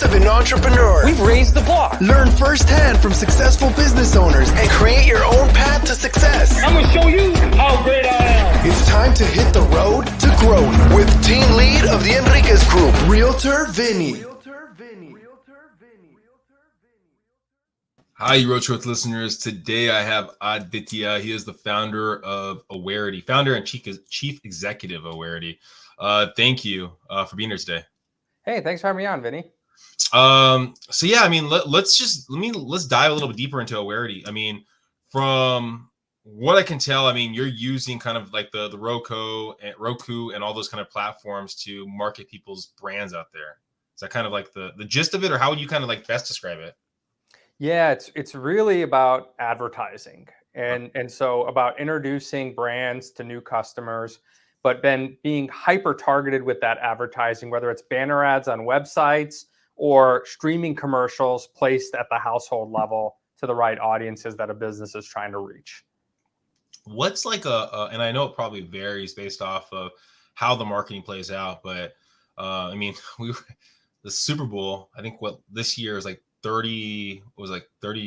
of an entrepreneur. We've raised the bar. Learn firsthand from successful business owners and create your own path to success. I'm going to show you how great I am. It's time to hit the road to growth with team lead of the Enriquez Group, Realtor Vinny. Hi, Road Trip listeners. Today I have Aditya. He is the founder of Awarity, founder and chief executive of Awarity. Thank you for being here today. Hey, thanks for having me on, Vinny. So yeah, I mean, let's dive a little bit deeper into Awarity. I mean, from what I can tell, I mean, you're using kind of like the Roku and all those kind of platforms to market people's brands out there. Is that kind of like the gist of it, or how would you kind of like best describe it? Yeah, it's really about advertising and so about introducing brands to new customers, but then being hyper targeted with that advertising, whether it's banner ads on websites or streaming commercials placed at the household level to the right audiences that a business is trying to reach. What's like and I know it probably varies based off of how the marketing plays out, but I mean, the Super Bowl, I think this year is like 30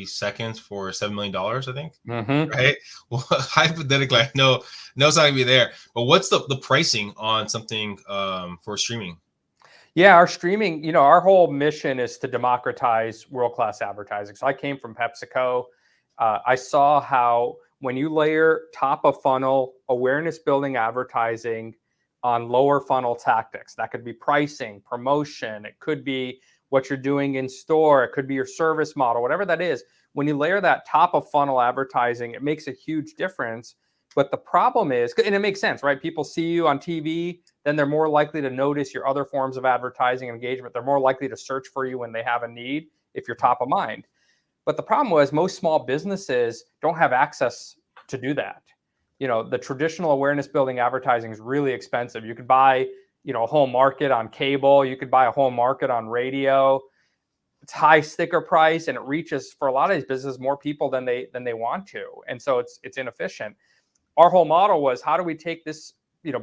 seconds for $7 million, I think. Mm-hmm. Right. Well, hypothetically, I know it's not gonna be there, but what's the pricing on something for streaming? Yeah, our streaming, our whole mission is to democratize world-class advertising. So I came from PepsiCo. I saw how when you layer top of funnel awareness building advertising on lower funnel tactics, that could be pricing, promotion, it could be what you're doing in store, it could be your service model, whatever that is. When you layer that top of funnel advertising, it makes a huge difference. But the problem is, and it makes sense, right? People see you on TV, then they're more likely to notice your other forms of advertising and engagement. They're more likely to search for you when they have a need if you're top of mind. But the problem was most small businesses don't have access to do that. The traditional awareness building advertising is really expensive. You could buy a whole market on cable. You could buy a whole market on radio. It's high sticker price, and it reaches for a lot of these businesses more people than they want to, and so it's inefficient. Our whole model was, how do we take this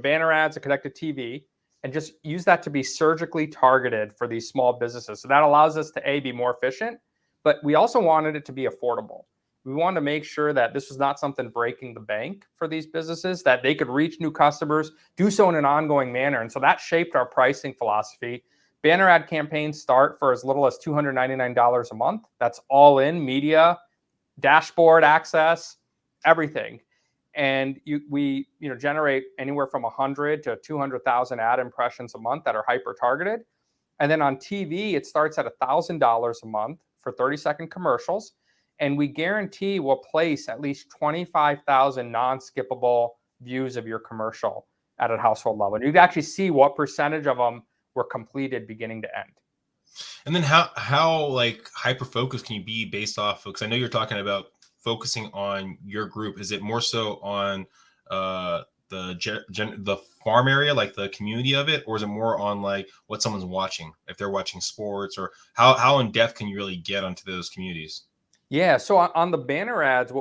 banner ads and connected TV and just use that to be surgically targeted for these small businesses? So that allows us to be more efficient, but we also wanted it to be affordable. We wanted to make sure that this was not something breaking the bank for these businesses, that they could reach new customers, do so in an ongoing manner. And so that shaped our pricing philosophy. Banner ad campaigns start for as little as $299 a month. That's all in media, dashboard access, everything. And we generate anywhere from 100 to 200,000 ad impressions a month that are hyper targeted. And then on TV, it starts at $1,000 a month for 30-second commercials. And we guarantee we'll place at least 25,000 non-skippable views of your commercial at a household level. And you'd actually see what percentage of them were completed beginning to end. And then how like hyper focused can you be based off of, because I know you're talking about focusing on your group. Is it more so on the farm area, like the community of it, or is it more on like what someone's watching, if they're watching sports, or how in depth can you really get onto those communities? Yeah, so on the banner ads,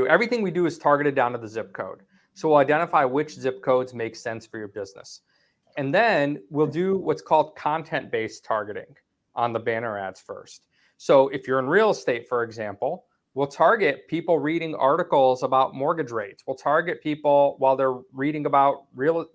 everything we do is targeted down to the zip code. So we'll identify which zip codes make sense for your business. And then we'll do what's called content-based targeting on the banner ads first. So if you're in real estate, for example, we'll target people reading articles about mortgage rates. We'll target people while they're reading about real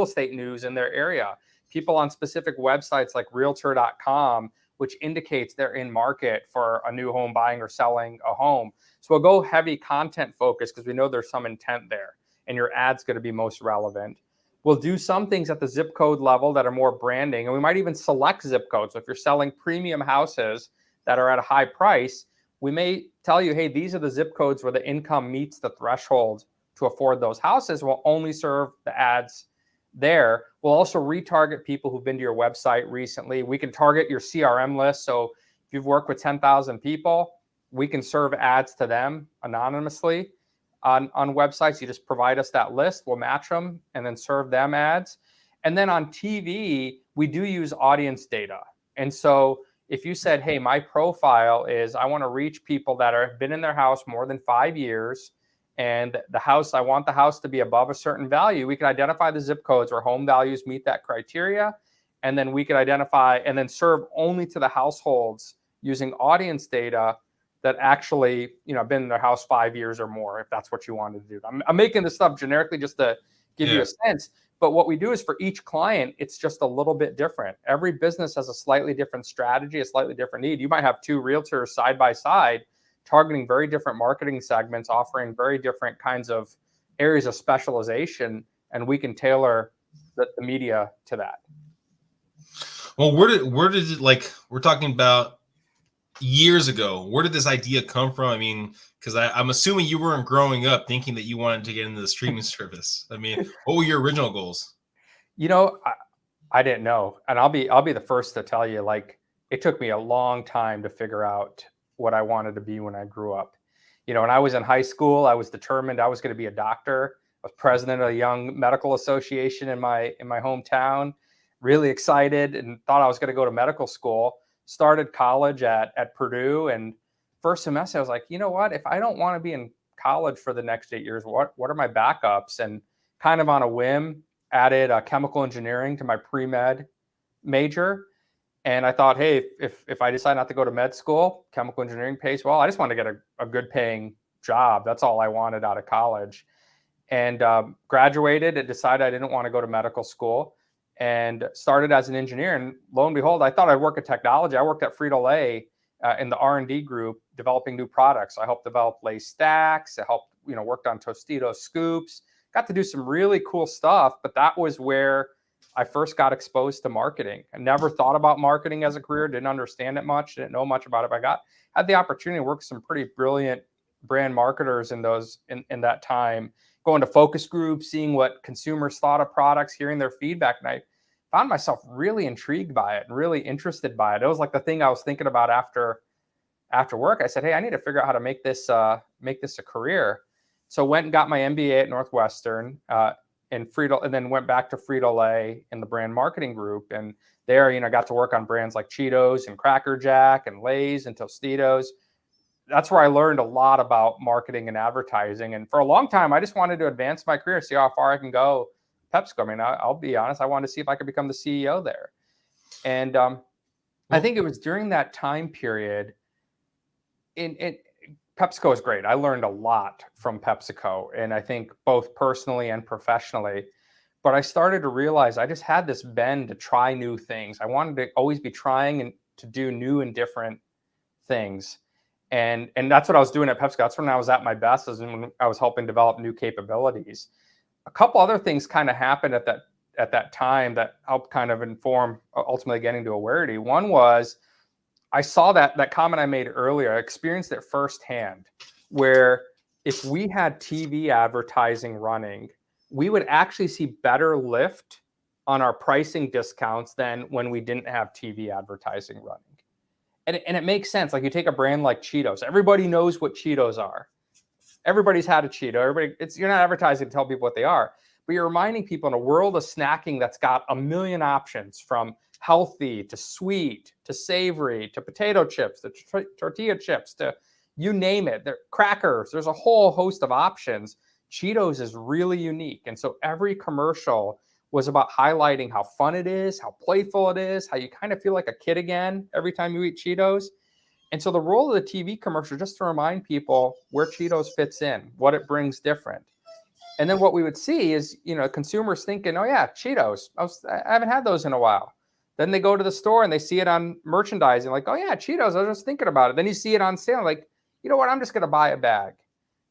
estate news in their area. People on specific websites like realtor.com, which indicates they're in market for a new home, buying or selling a home. So we'll go heavy content focus because we know there's some intent there and your ad's going to be most relevant. We'll do some things at the zip code level that are more branding, and we might even select zip codes. So if you're selling premium houses that are at a high price, we may tell you, hey, these are the zip codes where the income meets the threshold to afford those houses. We'll only serve the ads there. We'll also retarget people who've been to your website recently. We can target your CRM list. So if you've worked with 10,000 people, we can serve ads to them anonymously on websites. You just provide us that list, we'll match them and then serve them ads. And then on TV, we do use audience data. And so if you said, hey, my profile is, I want to reach people that have been in their house more than 5 years, and I want the house to be above a certain value, we can identify the zip codes where home values meet that criteria. and then we could identify and then serve only to the households using audience data that actually, been in their house 5 years or more, if that's what you wanted to do. I'm making this stuff generically just to give you a sense. But what we do is for each client, it's just a little bit different. Every business has a slightly different strategy, a slightly different need. You might have two realtors side by side targeting very different marketing segments, offering very different kinds of areas of specialization, and we can tailor the media to that. Well, where did it, like, we're talking about years ago, where did this idea come from? I mean, because I'm assuming you weren't growing up thinking that you wanted to get into the streaming service. I mean, what were your original goals? I didn't know, and I'll be the first to tell you, like, it took me a long time to figure out what I wanted to be when I grew up. When I was in high school, I was determined I was going to be a doctor. I was president of a young medical association in my hometown, really excited and thought I was going to go to medical school. Started college at Purdue, and first semester I was like, you know what? If I don't want to be in college for the next 8 years, what are my backups? And kind of on a whim, added chemical engineering to my pre-med major. And I thought, hey, if I decide not to go to med school, chemical engineering pays well. I just want to get a good paying job. That's all I wanted out of college. And graduated and decided I didn't want to go to medical school, and started as an engineer. And lo and behold, I thought I'd work in technology. I worked at Frito-Lay in the R&D group, developing new products. I helped develop Lays Stax. I helped, worked on Tostitos scoops. Got to do some really cool stuff, but that was where I first got exposed to marketing. I never thought about marketing as a career, didn't understand it much, didn't know much about it. But I had the opportunity to work with some pretty brilliant brand marketers in that time, going to focus groups, seeing what consumers thought of products, hearing their feedback. And I found myself really intrigued by it and really interested by it. It was like the thing I was thinking about after work. I said, hey, I need to figure out how to make this a career. So went and got my MBA at Northwestern and then went back to Frito-Lay in the brand marketing group. And there, got to work on brands like Cheetos and Cracker Jack and Lays and Tostitos. That's where I learned a lot about marketing and advertising. And for a long time, I just wanted to advance my career, see how far I can go. PepsiCo. I mean, I'll be honest, I wanted to see if I could become the CEO there. And I think it was during that time period, PepsiCo is great. I learned a lot from PepsiCo, and I think both personally and professionally. But I started to realize I just had this bend to try new things. I wanted to always be trying and to do new and different things. And that's what I was doing at PepsiCo. That's when I was at my best, is when I was helping develop new capabilities. A couple other things kind of happened at that time that helped kind of inform ultimately getting to Awarity. One was I saw that comment I made earlier. I experienced it firsthand, where if we had TV advertising running, we would actually see better lift on our pricing discounts than when we didn't have TV advertising running. And it makes sense. Like, you take a brand like Cheetos. Everybody knows what Cheetos are. Everybody's had a Cheeto. You're not advertising to tell people what they are, but you're reminding people in a world of snacking that's got a million options, from healthy to sweet to savory to potato chips to tortilla chips to you name it. They're crackers. There's a whole host of options. Cheetos is really unique. And so every commercial was about highlighting how fun it is, how playful it is, how you kind of feel like a kid again every time you eat Cheetos. And so the role of the TV commercial, just to remind people where Cheetos fits in, what it brings different. And then what we would see is, consumers thinking, oh yeah, Cheetos, I haven't had those in a while. Then they go to the store and they see it on merchandising, like, oh yeah, Cheetos, I was just thinking about it. Then you see it on sale, like, you know what, I'm just going to buy a bag.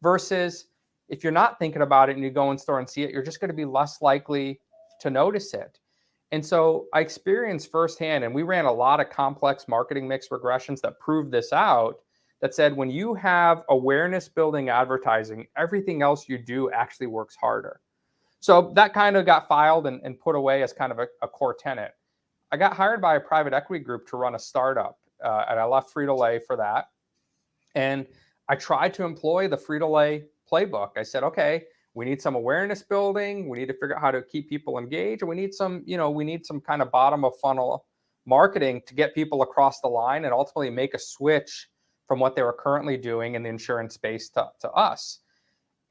Versus if you're not thinking about it and you go in store and see it, you're just going to be less likely to notice it. And so I experienced firsthand, and we ran a lot of complex marketing mix regressions that proved this out, that said when you have awareness building advertising, everything else you do actually works harder. So that kind of got filed and put away as kind of a core tenet. I got hired by a private equity group to run a startup, and I left Frito-Lay for that. And I tried to employ the Frito-Lay playbook. I said, okay, we need some awareness building. We need to figure out how to keep people engaged. And we need some kind of bottom of funnel marketing to get people across the line and ultimately make a switch from what they were currently doing in the insurance space to us.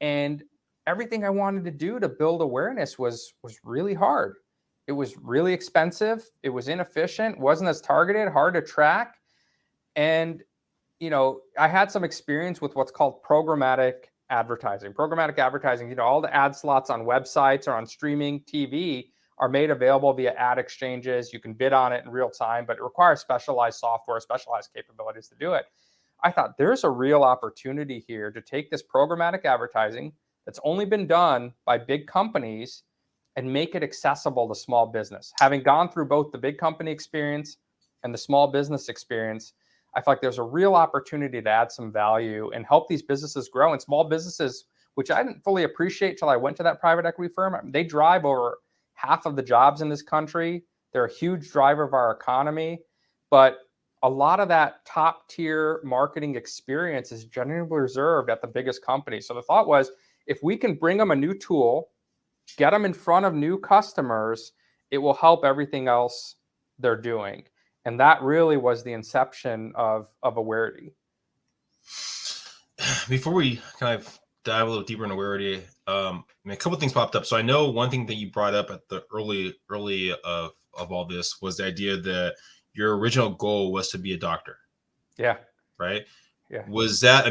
And everything I wanted to do to build awareness was really hard. It was really expensive. It was inefficient, wasn't as targeted, hard to track. And, I had some experience with what's called programmatic advertising. Programmatic advertising, all the ad slots on websites or on streaming TV are made available via ad exchanges. You can bid on it in real time, but it requires specialized software, specialized capabilities to do it. I thought there's a real opportunity here to take this programmatic advertising that's only been done by big companies and make it accessible to small business. Having gone through both the big company experience and the small business experience, I feel like there's a real opportunity to add some value and help these businesses grow. And small businesses, which I didn't fully appreciate till I went to that private equity firm, they drive over half of the jobs in this country. They're a huge driver of our economy. But a lot of that top tier marketing experience is generally reserved at the biggest companies. So the thought was, if we can bring them a new tool, get them in front of new customers, it will help everything else they're doing. And that really was the inception of Awarity. Before we kind of dive a little deeper into Awarity, a couple of things popped up. So I know one thing that you brought up at the early of all this was the idea that your original goal was to be a doctor. Yeah. Right? Yeah. Was that,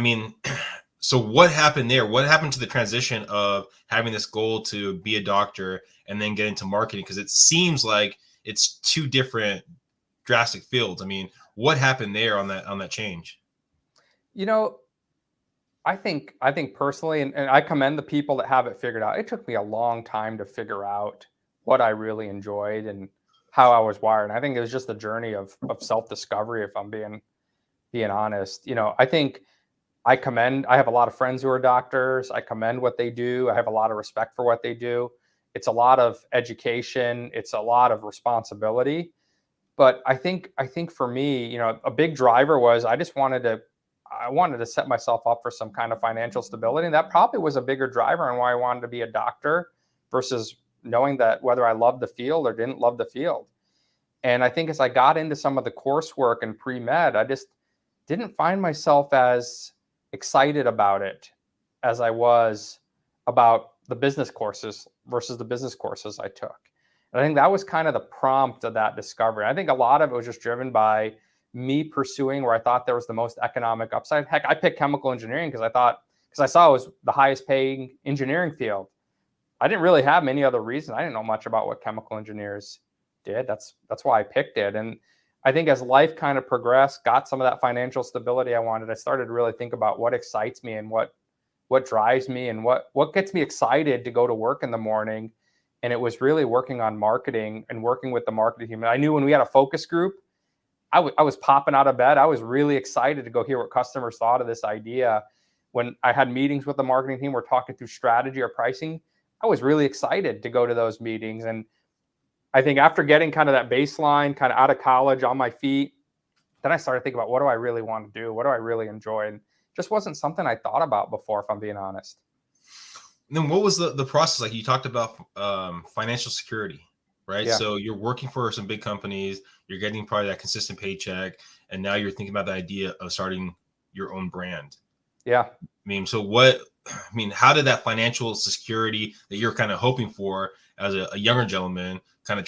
so what happened there? What happened to the transition of having this goal to be a doctor and then get into marketing? Because it seems like it's two different drastic fields. What happened there on that change? I think personally, and I commend the people that have it figured out. It took me a long time to figure out what I really enjoyed and how I was wired. And I think it was just a journey of self-discovery, if I'm being honest. I think I have a lot of friends who are doctors. I commend what they do. I have a lot of respect for what they do. It's a lot of education. It's a lot of responsibility. But I think for me, a big driver was I wanted to set myself up for some kind of financial stability. And that probably was a bigger driver on why I wanted to be a doctor versus knowing that whether I loved the field or didn't love the field. And I think as I got into some of the coursework and pre-med, I just didn't find myself as excited about it as I was about the business courses versus the business courses I took. And I think that was kind of the prompt of that discovery. I think a lot of it was just driven by me pursuing where I thought there was the most economic upside. Heck, I picked chemical engineering because I saw it was the highest paying engineering field. I didn't really have many other reasons. I didn't know much about what chemical engineers did. That's why I picked it. And I think as life kind of progressed, got some of that financial stability I wanted, I started to really think about what excites me and what drives me and what gets me excited to go to work in the morning. And it was really working on marketing and working with the marketing team. And I knew when we had a focus group, I was popping out of bed. I was really excited to go hear what customers thought of this idea. When I had meetings with the marketing team, we're talking through strategy or pricing, I was really excited to go to those meetings. And I think after getting kind of that baseline, kind of out of college on my feet, then I started thinking about what do I really want to do? What do I really enjoy? And it just wasn't something I thought about before, if I'm being honest. And then what was the process? Like you talked about financial security, right? Yeah. So you're working for some big companies, you're getting probably that consistent paycheck, and now you're thinking about the idea of starting your own brand. Yeah. How did that financial security that you're kind of hoping for as a younger gentleman kind of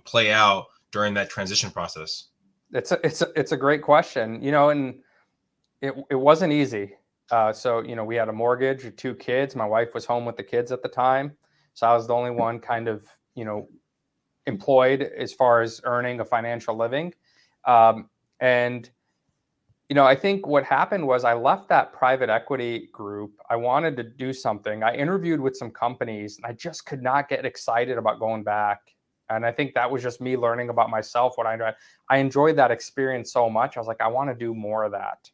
play out during that transition process? It's a great question, and it wasn't easy. So we had a mortgage, 2 kids. My wife was home with the kids at the time. So I was the only one kind of, employed as far as earning a financial living. I think what happened was I left that private equity group. I wanted to do something. I interviewed with some companies and I just could not get excited about going back. And I think that was just me learning about myself, what I enjoyed. I enjoyed that experience so much. I was like, I want to do more of that.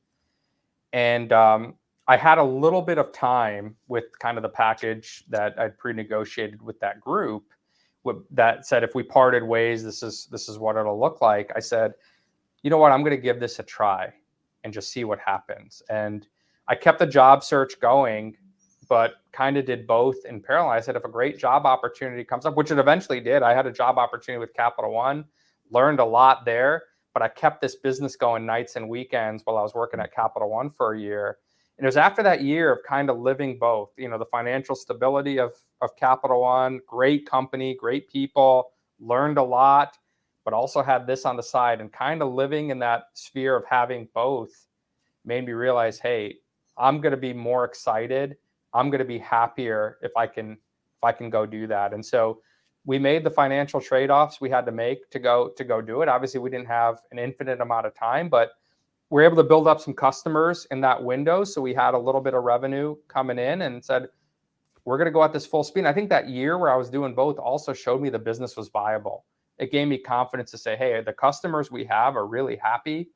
And I had a little bit of time with kind of the package that I'd pre-negotiated with that group that said, if we parted ways, this is what it'll look like. I said, you know what, I'm going to give this a try and just see what happens. And I kept the job search going, but kind of did both in parallel. I said, if a great job opportunity comes up, which it eventually did, I had a job opportunity with Capital One, learned a lot there, but I kept this business going nights and weekends while I was working at Capital One for a year. And it was after that year of kind of living both, the financial stability of Capital One, great company, great people, learned a lot, but also had this on the side, and kind of living in that sphere of having both made me realize, hey, I'm going to be more excited. I'm going to be happier if I can go do that. And so we made the financial trade-offs we had to make to go do it. Obviously, we didn't have an infinite amount of time, but we were able to build up some customers in that window. So we had a little bit of revenue coming in, and said, we're going to go at this full speed. And I think that year where I was doing both also showed me the business was viable. It gave me confidence to say, hey, the customers we have are really happy.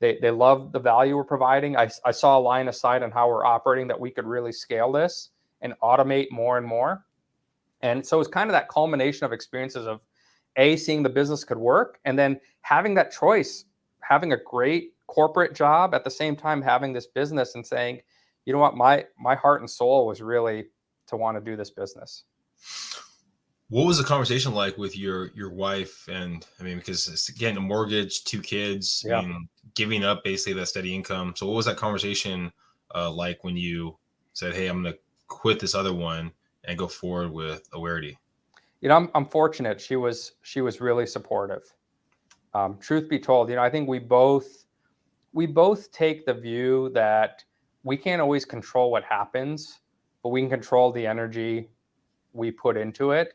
They love the value we're providing. I saw a line of sight on how we're operating, that we could really scale this and automate more and more. And so it's kind of that culmination of experiences of seeing the business could work, and then having that choice, having a great corporate job at the same time having this business, and saying, you know what, my heart and soul was really to want to do this business. What was the conversation like with your wife? And I mean, because it's, again, a mortgage, 2 kids, Yeah. I mean, giving up basically that steady income. So what was that conversation like when you said, hey, I'm going to quit this other one and go forward with Awarity? You know, I'm fortunate. She was really supportive. Truth be told, you know, I think we both take the view that we can't always control what happens, but we can control the energy we put into it.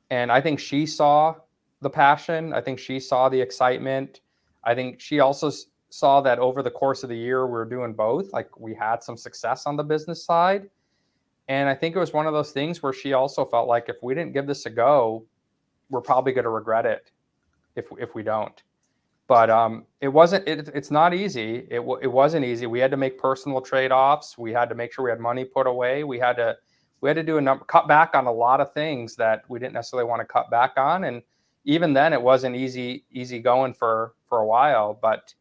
And I think she saw the passion. I think she saw the excitement. I think she also saw that over the course of the year, we were doing both. Like, we had some success on the business side. And I think it was one of those things where she also felt like, if we didn't give this a go, we're probably going to regret it if we don't. But it's not easy. It wasn't easy. We had to make personal trade-offs. We had to make sure we had money put away. We had to do cut back on a lot of things that we didn't necessarily want to cut back on. And even then, it wasn't easy going for a while. But,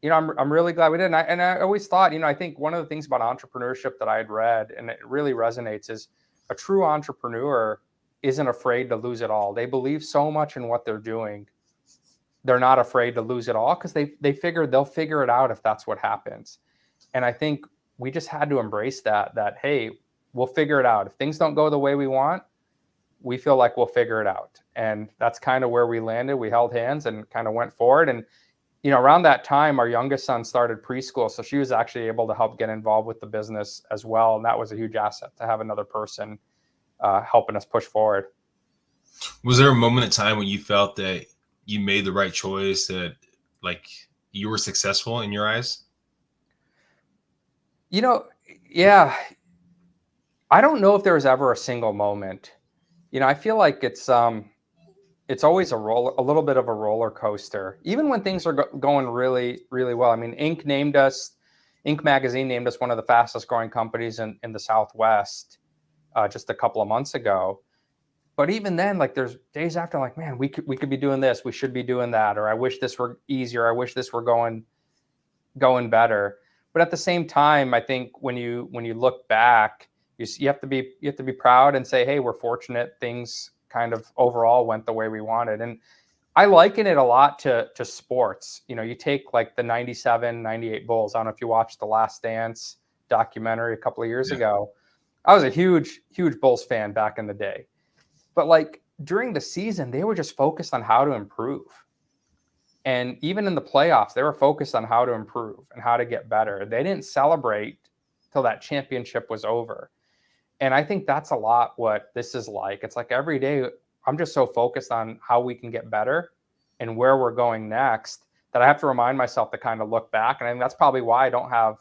you know, I'm really glad we did. And I always thought, you know, I think one of the things about entrepreneurship that I had read, and it really resonates, is a true entrepreneur isn't afraid to lose it all. They believe so much in what they're doing. They're not afraid to lose it all, because they figure they'll figure it out if that's what happens. And I think we just had to embrace that, hey, we'll figure it out. If things don't go the way we want, we feel like we'll figure it out. And that's kind of where we landed. We held hands and kind of went forward. And, you know, around that time, our youngest son started preschool. So she was actually able to help get involved with the business as well. And that was a huge asset to have another person helping us push forward. Was there a moment in time when you felt that you made the right choice, that like you were successful in your eyes? You know, yeah. I don't know if there was ever a single moment. You know, I feel like it's always a little bit of a roller coaster, even when things are going really, really well. I mean, Inc. magazine named us one of the fastest growing companies in the Southwest just a couple of months ago. But even then, like, there's days after, like, man, we could be doing this, we should be doing that, or I wish this were easier, I wish this were going better. But at the same time, I think when you look back, you have to be proud and say, hey, we're fortunate things kind of overall went the way we wanted. And I liken it a lot to sports. You know, you take like the 97, 98 Bulls. I don't know if you watched the Last Dance documentary a couple of years ago. I was a huge Bulls fan back in the day. But like during the season, they were just focused on how to improve. And even in the playoffs, they were focused on how to improve and how to get better. They didn't celebrate till that championship was over. And I think that's a lot what this is like. It's like every day I'm just so focused on how we can get better and where we're going next that I have to remind myself to kind of look back. And I think that's probably why I don't have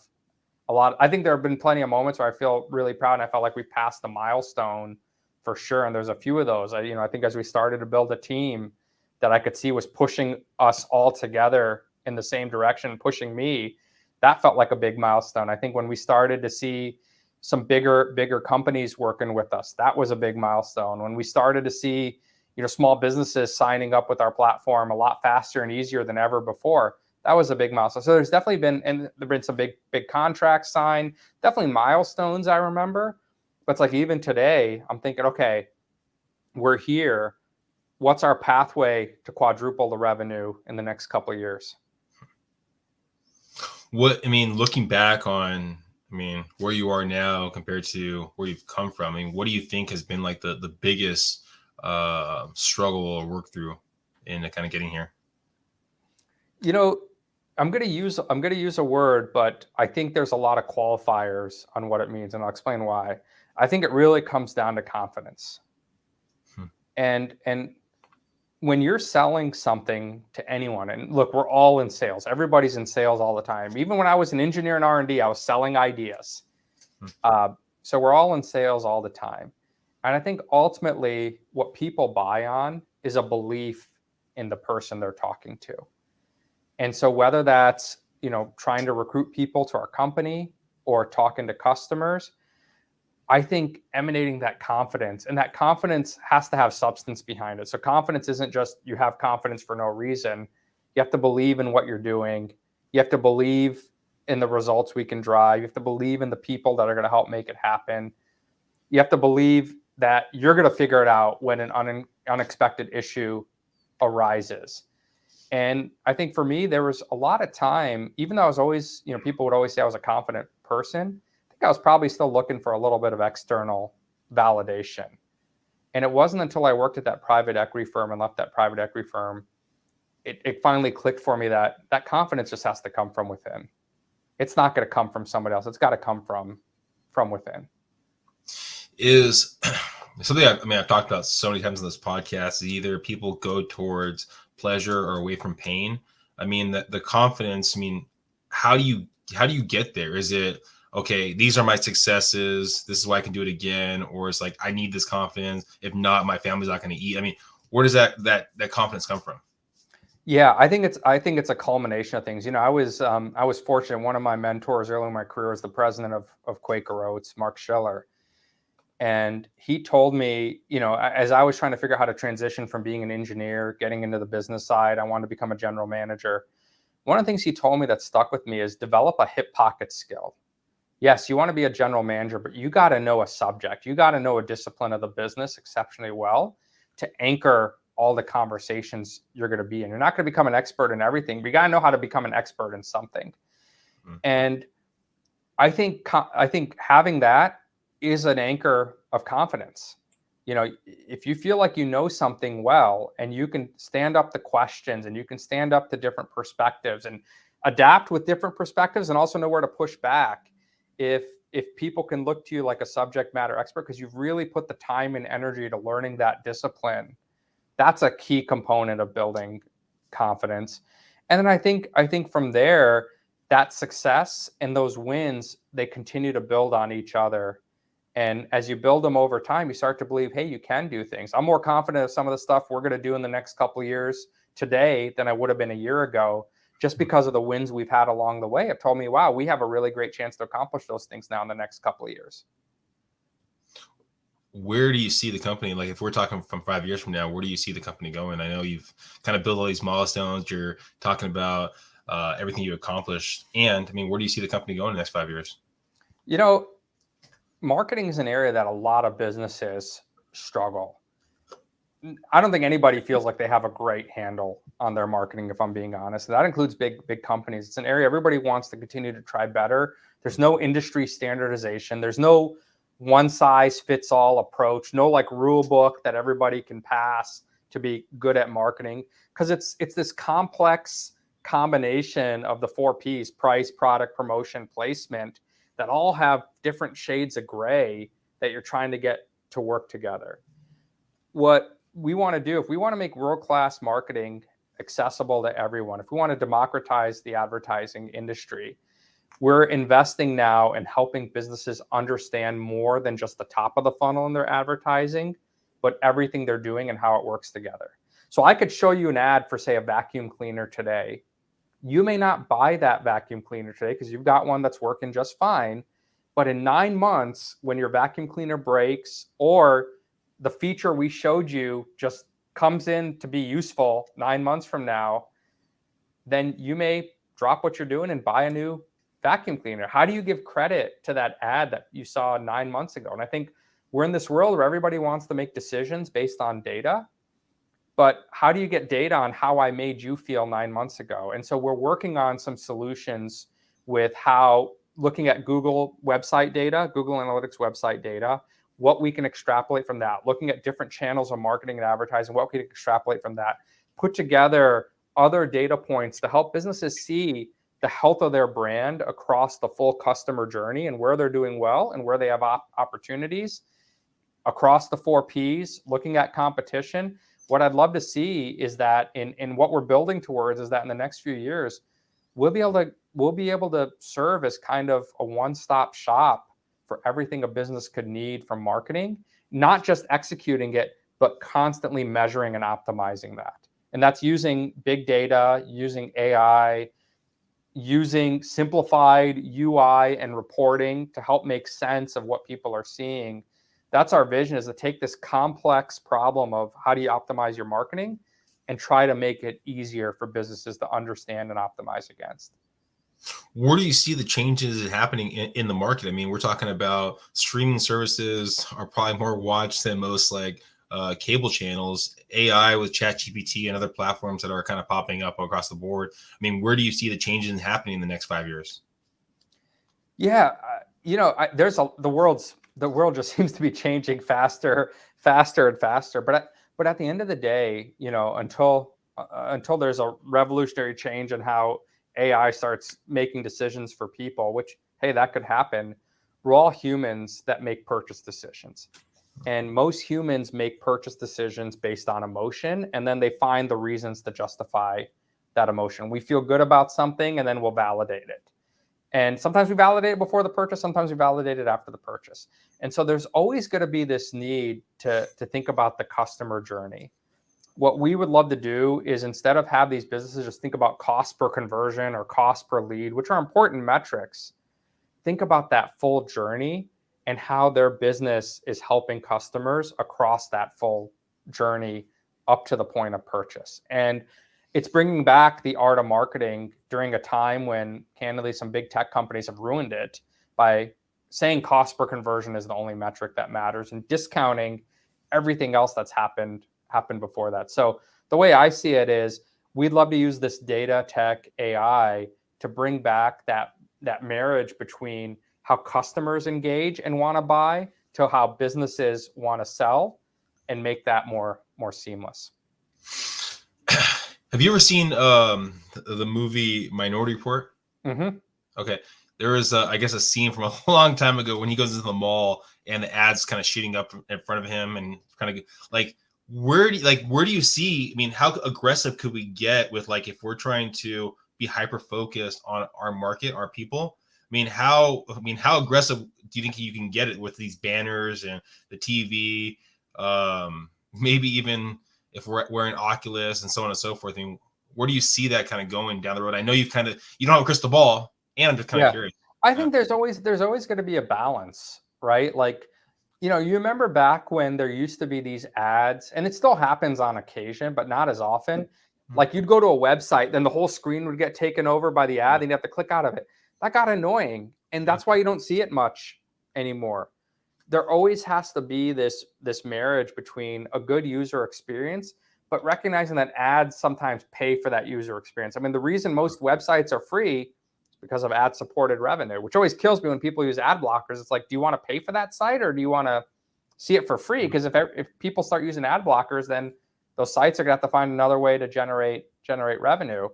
a lot. I think there have been plenty of moments where I feel really proud and I felt like we passed the milestone for sure. And there's a few of those. I think as we started to build a team that I could see was pushing us all together in the same direction, pushing me, that felt like a big milestone. I think when we started to see some bigger companies working with us, that was a big milestone. When we started to see, small businesses signing up with our platform a lot faster and easier than ever before, that was a big milestone. So there's definitely been some big contracts signed, definitely milestones I remember. But it's like even today, I'm thinking, okay, we're here. What's our pathway to quadruple the revenue in the next couple of years? Looking back on, where you are now compared to where you've come from, what do you think has been like the biggest struggle or work through in kind of getting here? You know, I'm going to use a word, but I think there's a lot of qualifiers on what it means, and I'll explain why. I think it really comes down to confidence. And when you're selling something to anyone, and look, we're all in sales. Everybody's in sales all the time. Even when I was an engineer in R&D, I was selling ideas. So we're all in sales all the time. And I think ultimately what people buy on is a belief in the person they're talking to. And so whether that's, trying to recruit people to our company or talking to customers, I think emanating that confidence, and that confidence has to have substance behind it. So confidence isn't just you have confidence for no reason. You have to believe in what you're doing. You have to believe in the results we can drive. You have to believe in the people that are going to help make it happen. You have to believe that you're going to figure it out when an unexpected issue arises. And I think for me, there was a lot of time, even though I was always, people would always say I was a confident person, I think I was probably still looking for a little bit of external validation. And it wasn't until I worked at that private equity firm and left that private equity firm, it finally clicked for me that confidence just has to come from within. It's not going to come from somebody else. It's got to come from within. Is something I've talked about so many times on this podcast, is either people go towards pleasure or away from pain. I mean, the confidence, how do you get there? Is it, okay, these are my successes, this is why I can do it again? Or it's like, I need this confidence. If not, my family's not going to eat. I mean, where does that confidence come from? Yeah, I think it's a culmination of things. I was fortunate. One of my mentors early in my career was the president of Quaker Oats, Mark Schiller. And he told me, as I was trying to figure out how to transition from being an engineer, getting into the business side, I wanted to become a general manager. One of the things he told me that stuck with me is develop a hip pocket skill. Yes, you want to be a general manager, but you got to know a subject. You got to know a discipline of the business exceptionally well to anchor all the conversations you're going to be in. You're not going to become an expert in everything, but you got to know how to become an expert in something. Mm-hmm. And I think having that is an anchor of confidence. If you feel like you know something well and you can stand up to questions and you can stand up to different perspectives and adapt with different perspectives and also know where to push back, if people can look to you like a subject matter expert because you've really put the time and energy to learning that discipline, that's a key component of building confidence. And then I think from there, that success and those wins, they continue to build on each other. And as you build them over time, you start to believe, hey, you can do things. I'm more confident of some of the stuff we're going to do in the next couple of years today than I would have been a year ago, just because of the wins we've had along the way. Have told me, wow, we have a really great chance to accomplish those things now in the next couple of years. Where do you see the company? Like if we're talking from 5 years from now, where do you see the company going? I know you've kind of built all these milestones. You're talking about everything you accomplished. And where do you see the company going in the next 5 years? Marketing is an area that a lot of businesses struggle. I don't think anybody feels like they have a great handle on their marketing, if I'm being honest. And that includes big companies. It's an area everybody wants to continue to try better. There's no industry standardization. There's no one size fits all approach, no rule book that everybody can pass to be good at marketing, because it's this complex combination of the 4 P's: price, product, promotion, placement, that all have different shades of gray that you're trying to get to work together. What we want to do, if we want to make world-class marketing accessible to everyone, if we want to democratize the advertising industry, we're investing now in helping businesses understand more than just the top of the funnel in their advertising, but everything they're doing and how it works together. So I could show you an ad for, say, a vacuum cleaner today. You may not buy that vacuum cleaner today because you've got one that's working just fine. But in 9 months, when your vacuum cleaner breaks or the feature we showed you just comes in to be useful 9 months from now, then you may drop what you're doing and buy a new vacuum cleaner. How do you give credit to that ad that you saw 9 months ago? And I think we're in this world where everybody wants to make decisions based on data. But how do you get data on how I made you feel 9 months ago? And so we're working on some solutions with looking at Google website data, Google Analytics website data, what we can extrapolate from that, looking at different channels of marketing and advertising, what we can extrapolate from that, put together other data points to help businesses see the health of their brand across the full customer journey and where they're doing well and where they have opportunities across the 4 Ps, looking at competition. What I'd love to see is that in what we're building towards is that in the next few years, we'll be able to serve as kind of a one-stop shop for everything a business could need from marketing, not just executing it, but constantly measuring and optimizing that. And that's using big data, using AI, using simplified UI and reporting to help make sense of what people are seeing. That's our vision, is to take this complex problem of how do you optimize your marketing and try to make it easier for businesses to understand and optimize against. Where do you see the changes happening in the market? I mean, we're talking about streaming services are probably more watched than most like cable channels, AI with ChatGPT and other platforms that are kind of popping up across the board. I mean, where do you see the changes happening in the next 5 years? Yeah, the world just seems to be changing faster and faster. But at the end of the day, until there's a revolutionary change in how AI starts making decisions for people, which, hey, that could happen. We're all humans that make purchase decisions. And most humans make purchase decisions based on emotion, and then they find the reasons to justify that emotion. We feel good about something, and then we'll validate it. And sometimes we validate it before the purchase, sometimes we validate it after the purchase. And so there's always going to be this need to think about the customer journey. What we would love to do is, instead of have these businesses just think about cost per conversion or cost per lead, which are important metrics, think about that full journey and how their business is helping customers across that full journey up to the point of purchase. And it's bringing back the art of marketing during a time when, candidly, some big tech companies have ruined it by saying cost per conversion is the only metric that matters and discounting everything else that's happened before that. So the way I see it is, we'd love to use this data, tech, AI to bring back that marriage between how customers engage and want to buy to how businesses want to sell, and make that more seamless. Have you ever seen the movie Minority Report? Mm-hmm. Okay. There is, I guess, a scene from a long time ago when he goes into the mall and the ads kind of shooting up in front of him, and kind of like, where do you see? I mean, how aggressive could we get with, like, if we're trying to be hyper focused on our market, our people? I mean, how aggressive do you think you can get it with these banners and the TV? Maybe even if we're wearing Oculus and so on and so forth. I mean, where do you see that kind of going down the road? I know you don't have a crystal ball, and I'm just kind of curious. I think there's always going to be a balance, right? Like, you remember back when there used to be these ads, and it still happens on occasion, but not as often. Mm-hmm. Like, you'd go to a website, then the whole screen would get taken over by the ad, and you have to click out of it. That got annoying, and that's why you don't see it much anymore. There always has to be this marriage between a good user experience, but recognizing that ads sometimes pay for that user experience. I mean, the reason most websites are free is because of ad-supported revenue, which always kills me when people use ad blockers. It's like, do you want to pay for that site, or do you want to see it for free? Because if people start using ad blockers, then those sites are going to have to find another way to generate revenue.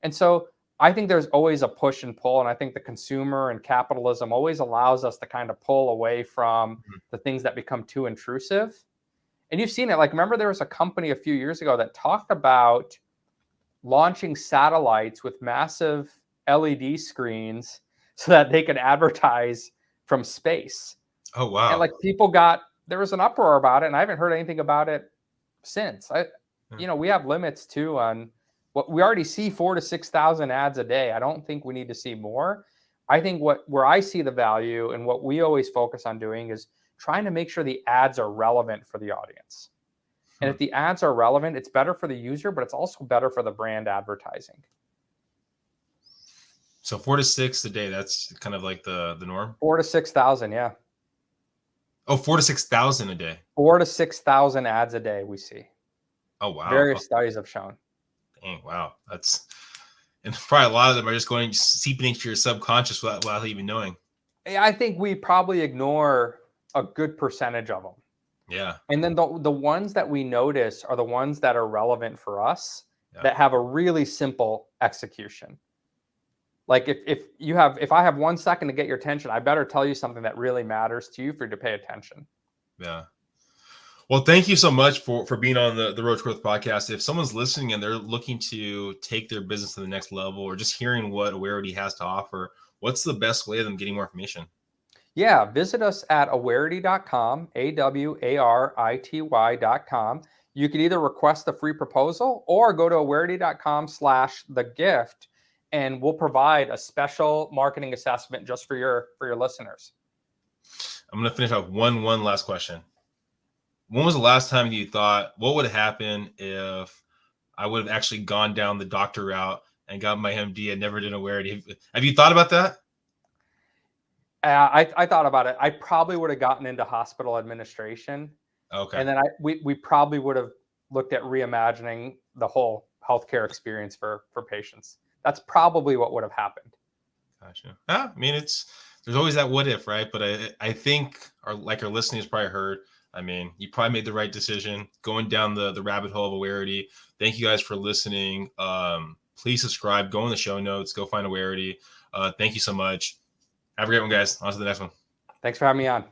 And so I think there's always a push and pull, and I think the consumer and capitalism always allows us to kind of pull away from the things that become too intrusive. And you've seen it. Like, remember there was a company a few years ago that talked about launching satellites with massive LED screens so that they could advertise from space. Oh, wow. And like, there was an uproar about it, and I haven't heard anything about it since. We have limits too on what we already see. 4,000 to 6,000 ads a day. I don't think we need to see more. I think where I see the value and what we always focus on doing is trying to make sure the ads are relevant for the audience. And if the ads are relevant, it's better for the user, but it's also better for the brand advertising. So 4 to 6 a day, that's kind of like the norm? 4,000 to 6,000, yeah. Oh, 4,000 to 6,000 a day. 4,000 to 6,000 ads a day we see. Oh, wow. Various studies have shown. Dang, wow. And probably a lot of them are just seeping into your subconscious without even knowing. I think we probably ignore a good percentage of them. Yeah. And then the ones that we notice are the ones that are relevant for us, that have a really simple execution. Like if I have 1 second to get your attention, I better tell you something that really matters to you for you to pay attention. Yeah. Well, thank you so much for being on the Road to Growth podcast. If someone's listening and they're looking to take their business to the next level, or just hearing what Awarity has to offer, what's the best way of them getting more information? Yeah, visit us at awarity.com, awarity.com. You can either request a free proposal or go to awarity.com/thegift, and we'll provide a special marketing assessment just for your listeners. I'm going to finish off one last question. When was the last time you thought, what would happen if I would have actually gone down the doctor route and got my MD and never did Awarity? Have you thought about that? I thought about it. I probably would have gotten into hospital administration. Okay. And then we probably would have looked at reimagining the whole healthcare experience for patients. That's probably what would have happened. Gotcha. Yeah, I mean, there's always that what if, right? But I think our listeners probably heard, I mean, you probably made the right decision going down the rabbit hole of Awarity. Thank you guys for listening. Please subscribe, go in the show notes, go find Awarity. Thank you so much. Have a great one, guys. On to the next one. Thanks for having me on.